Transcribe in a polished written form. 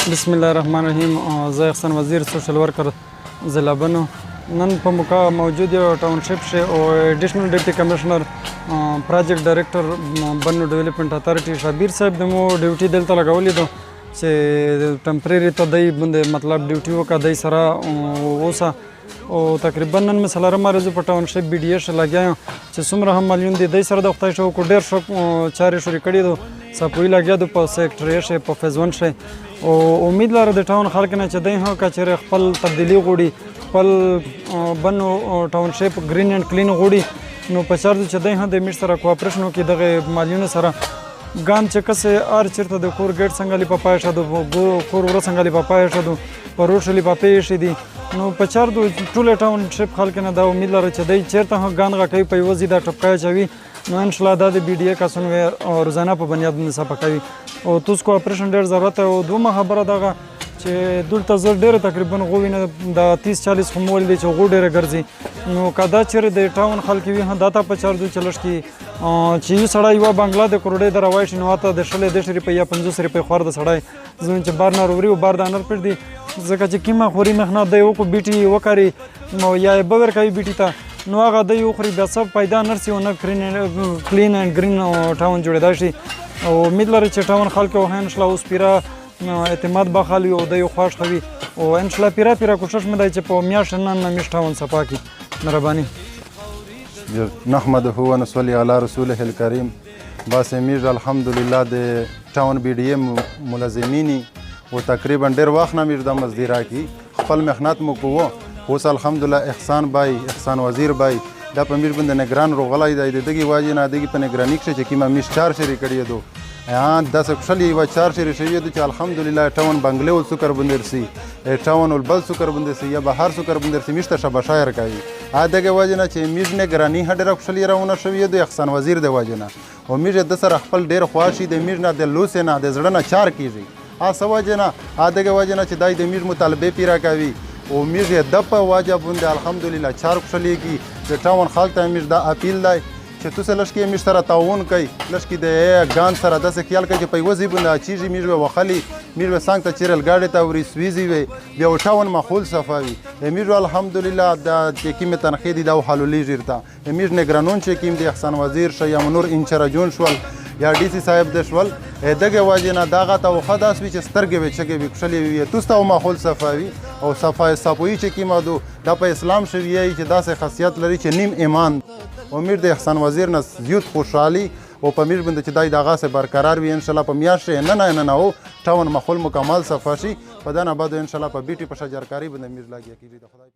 بسم الله الرحمن الرحیم. زه احسان وزیر سوشل ورکر ضلع بنو نن په موقع موجود یو ټاونشپ شه او ایډیشنل ډیپټي کمشنر پروجیکټ ډایریکټر بنو ډیولپمنٹ اتھارټي شابیر صاحب د مو ډیوټي دلته لګولې دو چې ټمپرری ته دای باندې مطلب ډیوټي وکړه دای سره اوسه او تقریبا نن مې څلورم ورځ په ټاونشپ بي ډي ایس لګیا چې څومره هم ملیون دی دای سره د خدای شو کو ډیر شو چارې شوري کړي دو سپوی لګیا دو په سیکټر شه په فیز 1 شه او امید لرم د ټاون خلک نه چې دای هو کچره خپل تبدیلی غوړي خپل بنو ټاونشپ گرین اینڈ کلین غوړي نو په چارج چې دای هو د میټ سره کوآپریشن کې دغه مالیون سره ګام چې کسه ار چرته د کور ګیټ څنګه لی پپای شدو کور ور څنګه لی پپای شدو پروشلی پپای شدي نو په چار دو ټول ټاونشپ خلک نه دا امید لرم چې دای چرته هو غان غا کوي په وزي دا ټپکای چوي نو ان شاء الله د بي ډي کا سن روزانه په بنیاد باندې صفقوي او توس کو اپریشن ډیر ضرورت او دوه خبره دغه چې دلته زر ډیر تقریبا غوینه د 30-40 خمول دي چې غو ډیره ګرځي نو کدا چیرې د ټاون خلک وي هم داتا په چار دو چلش کی چې یو سړی یو بنگلا د کروڑې د روایت نو اته د شلې د شری په یا 50 روپۍ خور د سړی زون چې بار نه وروي او بار د انر پر دي ځکه چې کیما خوري مخنه دی او کو بیټي وکاري نو یا بور کوي بیټي ته نو هغه د یو خوري بیا سب پیدا نرسي او نه کلین اینڈ گرین ټاون جوړیدا شي او امید لرم چې ټاون خلک او ان شاء الله اوس پیرا اعتماد بخالي او د یو خوښ خوي او ان شاء الله پیرا کوشش مې دی چې په میاشت نن میشت ټاون صفا کی مهرباني نحمده ونصلي على رسوله الكريم. باسمیز الحمدلله د ټاون بي ډي ام ملازمینی و تقریبا ډیر وخت نه میز د مزدورا کی خپل مخنت مو کوو اوس الحمدلله احسان وزیر بای دا په میر باندې نگران روغلای دی دغه واجی نه دغه په نگرانی کې چې کیما میش 4 شری کړی دو ان 10 خپل یو 4 شری شوی دی چې الحمدلله ټاون بنگله ول سکر بندرسي ټاون ول بل سکر بندرسي یا بهر سکر بندرسي میشته شبا شاعر کوي ا دغه واجی نه چې میز نگرانی هډره خپل راونه شوی دی احسان وزیر دی واجی نه او میز د سره خپل ډیر خواشي د میز نه د لوس نه د زړه نه 4 کیږي ا سواجه نه ا دغه واجی نه چې دای د میز مطالبه پیرا کوي او میز د په واجب باندې الحمدلله 4 خپلېږي د ټاون خلک ته میز دا اپیل دی چې تاسو لشکې میز سره تعاون کوي لشکې د ګان سره داسې خیال کوي چې په وځي باندې چیزې میز وخلي میز څنګه ته چیرل گاډي ته وري سويزي وي بیا ټاون ماحول صفاوي میز الحمدلله د کیمه تنخیدي دا حلولي جیرته میز نگرانون چې کیم د احسان وزیر شیا منور انچراجون شول یا ډي سي صاحب د شول دغه واجنه داغه ته خداس وی چې سترګې وي چې وی کښلې وي تاسو ماحول صفاوي او صفای صفوي چې کیما دو د په اسلام شوی چې داسې خاصیت لري چې نیم ایمان امیر د احسان وزیر نه زیات خوشحالي او په میر باندې چې دای دغه سه برقرار وي ان شاء الله په میاشت نه او ټاون ماحول مکمل صفا شي په دنه بعد ان شاء الله په بیټي په شجرکاری باندې میر لاګي کیږي د خدای